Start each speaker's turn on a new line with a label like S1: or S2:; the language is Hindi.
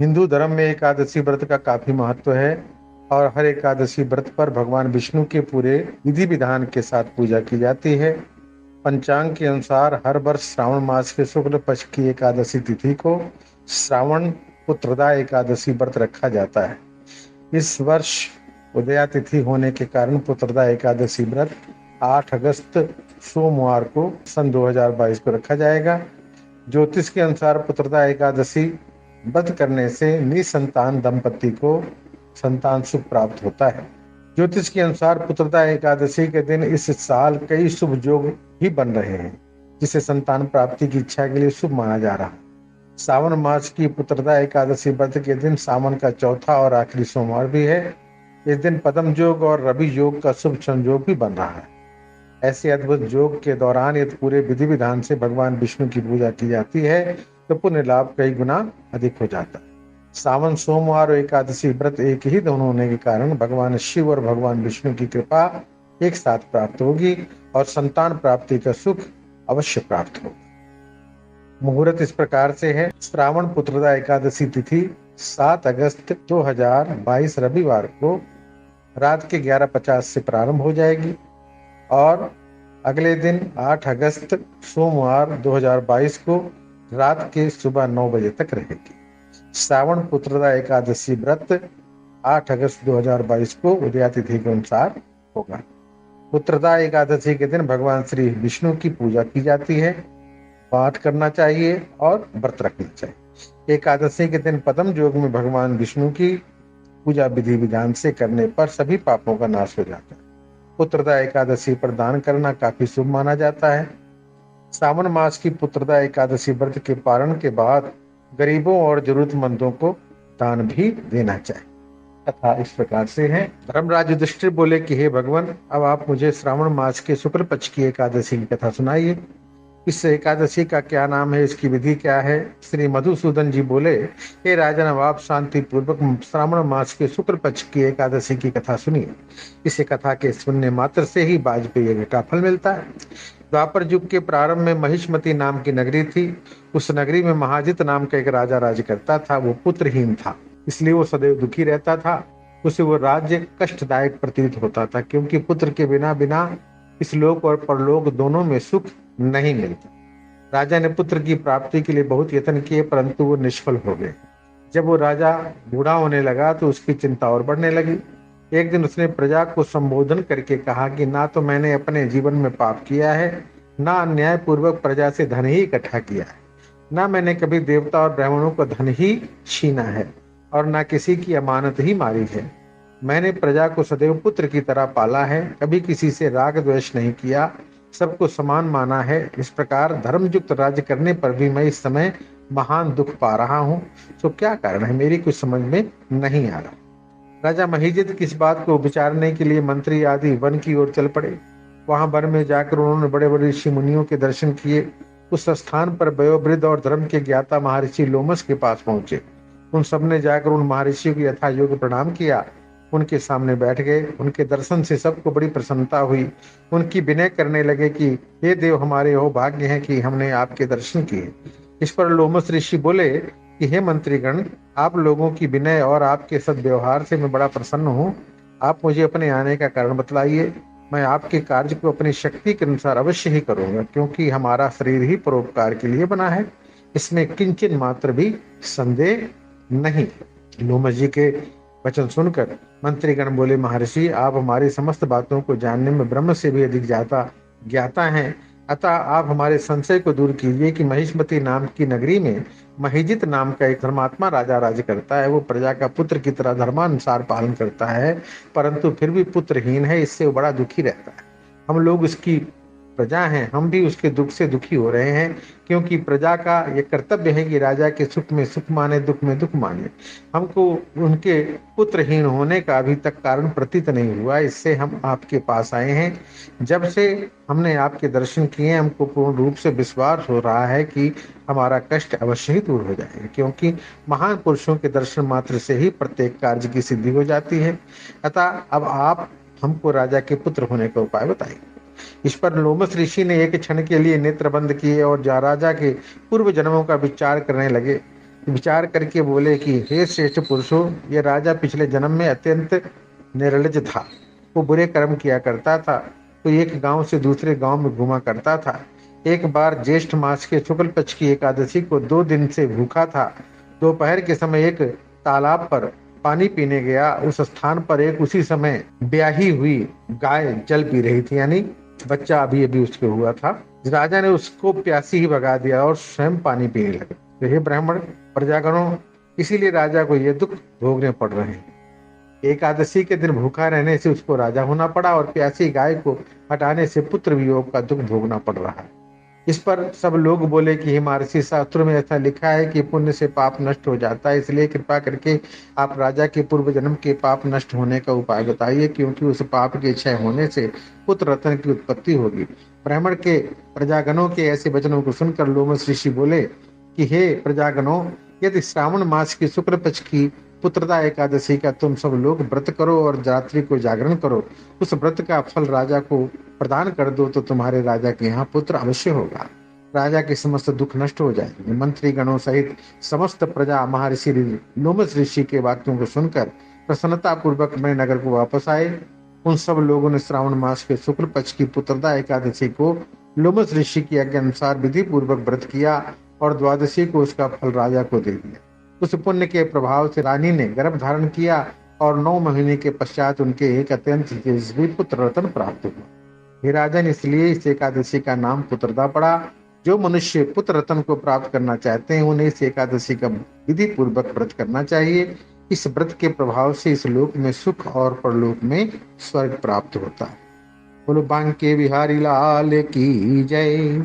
S1: हिंदू धर्म में एकादशी व्रत का काफी महत्व है और हर एकादशी व्रत पर भगवान विष्णु के पूरे विधि विधान के साथ पूजा की जाती है। पंचांग के अनुसार हर वर्ष श्रावण मास के शुक्ल पक्ष की एकादशी तिथि को श्रावण पुत्रदा एकादशी व्रत रखा जाता है। इस वर्ष उदया तिथि होने के कारण पुत्रदा एकादशी व्रत 8 अगस्त सोमवार को सन 2022 को रखा जाएगा। ज्योतिष के अनुसार पुत्रदा एकादशी व्रत करने से निसंतान दंपति को संतान सुख प्राप्त होता है। ज्योतिष के अनुसार पुत्रदा एकादशी के दिन इस साल कई शुभ योग भी बन रहे हैं, जिसे संतान प्राप्ति की इच्छा के लिए शुभ माना जा रहा है। सावन मास की पुत्रदा एकादशी व्रत के दिन सावन का चौथा और आखिरी सोमवार भी है। इस दिन पद्म योग और रवि योग का शुभ संयोग भी बन रहा है। ऐसे अद्भुत योग के दौरान यदि पूरे विधि विधान से भगवान विष्णु की पूजा की जाती है तो पुण्य लाभ कई गुना अधिक हो जाता है। सावन सोमवार और एकादशी व्रत एक ही दोनों होने के कारण भगवान शिव और भगवान विष्णु की कृपा एक साथ प्राप्त होगी और संतान प्राप्ति का सुख अवश्य प्राप्त होगा। मुहूर्त इस प्रकार से है। श्रावण पुत्रदा एकादशी तिथि 7 अगस्त 2022 रविवार को रात के 11:50 से प्रारंभ हो जाएगी और अगले दिन 8 अगस्त सोमवार 2022 को रात के सुबह 9 बजे तक रहेगी। श्रावण पुत्रदा एकादशी व्रत 8 अगस्त 2022 को उदया तिथि के अनुसार होगा। पुत्रदा एकादशी के दिन भगवान श्री विष्णु की पूजा की जाती है, पाठ करना चाहिए और व्रत रखना चाहिए। एकादशी के दिन पद्म योग में भगवान विष्णु की पूजा विधि विधान से करने पर सभी पापों का नाश हो जाता है। पुत्रदा एकादशी पर दान करना काफी शुभ माना जाता है। सावन मास की पुत्रदा एकादशी व्रत के पारण के बाद गरीबों और जरूरतमंदों को दान भी देना चाहिए। कथा इस प्रकार से है। धर्मराज युधिष्ठिर बोले कि हे भगवान, अब आप मुझे श्रावण मास के शुक्ल पक्ष की एकादशी की कथा सुनाइए। इस एकादशी का क्या नाम है, इसकी विधि क्या है? श्री मधुसूदन जी बोले, हे राजन, अब आप शांति पूर्वक श्रावण मास के शुक्ल पक्ष की एकादशी की कथा सुनिए। इस कथा के सुनने मात्र से ही वाजपेय का फल मिलता है। द्वापर युग के प्रारंभ में महिष्मती नाम की नगरी थी। उस नगरी में महाजित नाम का एक राजा राज्य करता था। वो पुत्रहीन था, इसलिए वो सदैव दुखी रहता था। उसे वो राज्य कष्टदायक प्रतीत होता था, क्योंकि पुत्र के बिना बिना इस लोक और परलोक दोनों में सुख नहीं मिलता। राजा ने पुत्र की प्राप्ति के लिए बहुत यत्न किए, परंतु वो निष्फल हो गए। जब वो राजा बूढ़ा होने लगा तो उसकी चिंता और बढ़ने लगी। एक दिन उसने प्रजा को संबोधन करके कहा कि ना तो मैंने अपने जीवन में पाप किया है, ना अन्याय पूर्वक प्रजा से धन ही इकट्ठा किया है, ना मैंने कभी देवता और ब्राह्मणों को धन ही छीना है और ना किसी की अमानत ही मारी है। मैंने प्रजा को सदैव पुत्र की तरह पाला है, कभी किसी से राग द्वेष नहीं किया, सबको समान माना है। इस प्रकार धर्मयुक्त राज्य करने पर भी मैं इस समय महान दुख पा रहा हूँ। तो क्या कारण है, मेरी कुछ समझ में नहीं आ रहा। राजा महिजित किस बात को विचारने के लिए मंत्री आदि वन की ओर चल पड़े। वहां वन में जाकर उन्होंने बड़े बड़े ऋषि मुनियों के दर्शन किए। उस स्थान पर वयोवृद्ध और धर्म के ज्ञाता महर्षि लोमस के पास पहुंचे। उन सबने जाकर उन महर्षियों को यथा योग्य प्रणाम किया, उनके सामने बैठ गए। उनके दर्शन से सबको बड़ी प्रसन्नता हुई। उनकी विनय करने लगे कि हे देव, हमारे हो भाग्य है कि हमने आपके दर्शन किए। इस पर लोमस ऋषि बोले कि हे मंत्रीगण, आप लोगों की विनय और आपके सद्व्यवहार से मैं बड़ा प्रसन्न हूँ। आप मुझे अपने आने का कारण बतलाइए। मैं आपके कार्य को अपनी शक्ति के अनुसार अवश्य ही करूंगा, क्योंकि हमारा शरीर ही परोपकार के लिए बना है, इसमें किंचन मात्र भी संदेह नहीं। लोमस जी के वचन सुनकर मंत्रीगण बोले, महर्षि, आप हमारी समस्त बातों को जानने में ब्रह्म से भी अधिक ज्ञाता हैं, अतः आप हमारे संशय को दूर कीजिए कि महिष्मती नाम की नगरी में महिजित नाम का एक धर्मात्मा राजा राज्य करता है। वो प्रजा का पुत्र की तरह धर्मानुसार पालन करता है, परंतु फिर भी पुत्रहीन है, इससे वो बड़ा दुखी रहता है। हम लोग उसकी प्रजा हैं, हम भी उसके दुख से दुखी हो रहे हैं, क्योंकि प्रजा का ये कर्तव्य है कि राजा के सुख में सुख माने, दुख में दुख माने। हमको उनके पुत्रहीन होने का अभी तक कारण प्रतीत नहीं हुआ, इससे हम आपके पास आए हैं। जब से हमने आपके दर्शन किए, हमको पूर्ण रूप से विश्वास हो रहा है कि हमारा कष्ट अवश्य ही दूर हो जाएगा, क्योंकि महान पुरुषों के दर्शन मात्र से ही प्रत्येक कार्य की सिद्धि हो जाती है। अतः अब आप हमको राजा के पुत्र होने का उपाय बताइए। इस पर लोमस ऋषि ने एक क्षण के लिए नेत्र बंद किए और राजा के पूर्व जन्मों का विचार करने लगे। विचार करके बोले कि हे श्रेष्ठ पुरुषों, ये राजा पिछले जन्म में अत्यंत निर्लज था। वो बुरे कर्म किया करता था, तो एक गांव से दूसरे गांव में घूमा करता था। एक बार ज्येष्ठ मास के शुक्ल पक्ष की एकादशी को 2 दिन से भूखा था। दोपहर के समय एक तालाब पर पानी पीने गया। उस स्थान पर एक उसी समय ब्याही हुई गाय जल पी रही थी, यानी बच्चा अभी अभी उसके हुआ था। राजा ने उसको प्यासी ही भगा दिया और स्वयं पानी पीने लगे। तो हे ब्राह्मण प्रजागणों, इसीलिए राजा को ये दुख भोगने पड़ रहे हैं। एकादशी के दिन भूखा रहने से उसको राजा होना पड़ा और प्यासी गाय को हटाने से पुत्र वियोग का दुख भोगना पड़ रहा है। इस पर सब लोग बोले कि हे महर्षि, शास्त्रों में ऐसा लिखा है कि पुण्य से पाप नष्ट हो जाता है, इसलिए कृपा करके आप राजा के पूर्व जन्म के पाप नष्ट होने का उपाय बताइए, क्योंकि उस पाप के क्षय होने से पुत्र रत्न की उत्पत्ति होगी। ब्राह्मण के प्रजागणों के ऐसे वचनों को सुनकर लोमस ऋषि बोले कि हे प्रजागणों, यदि श्रावण मास की शुक्ल पक्ष की पुत्रदा एकादशी का तुम सब लोग व्रत करो और रात्रि को जागरण करो, उस व्रत का फल राजा को प्रदान कर दो, तो तुम्हारे राजा के यहाँ पुत्र अवश्य होगा। राजा के समस्त दुख नष्ट हो जाएंगे। मंत्री गणों सहित समस्त प्रजा महर्षि लोमस ऋषि के वाक्यों को सुनकर प्रसन्नता पूर्वक अपने नगर को वापस आए। उन सब लोगों ने श्रावण मास के शुक्ल पक्ष की पुत्रदा एकादशी को लोमस ऋषि की आज्ञा अनुसार विधि पूर्वक व्रत किया और द्वादशी को उसका फल राजा को दे दिया। उस पुण्य के प्रभाव से रानी ने गर्भ धारण किया और 9 महीने के पश्चात उनके एक अत्यंत तेजस्वी पुत्र रत्न प्राप्त हुआ। हे राजन, इसलिए इस एकादशी का नाम पुत्रदा पड़ा। जो मनुष्य पुत्र रत्न को प्राप्त करना चाहते हैं, उन्हें इस एकादशी का विधि पूर्वक व्रत करना चाहिए। इस व्रत के प्रभाव से इस लोक में सुख और परलोक में स्वर्ग प्राप्त होता है। बोलो बांके बिहारी लाल की जय।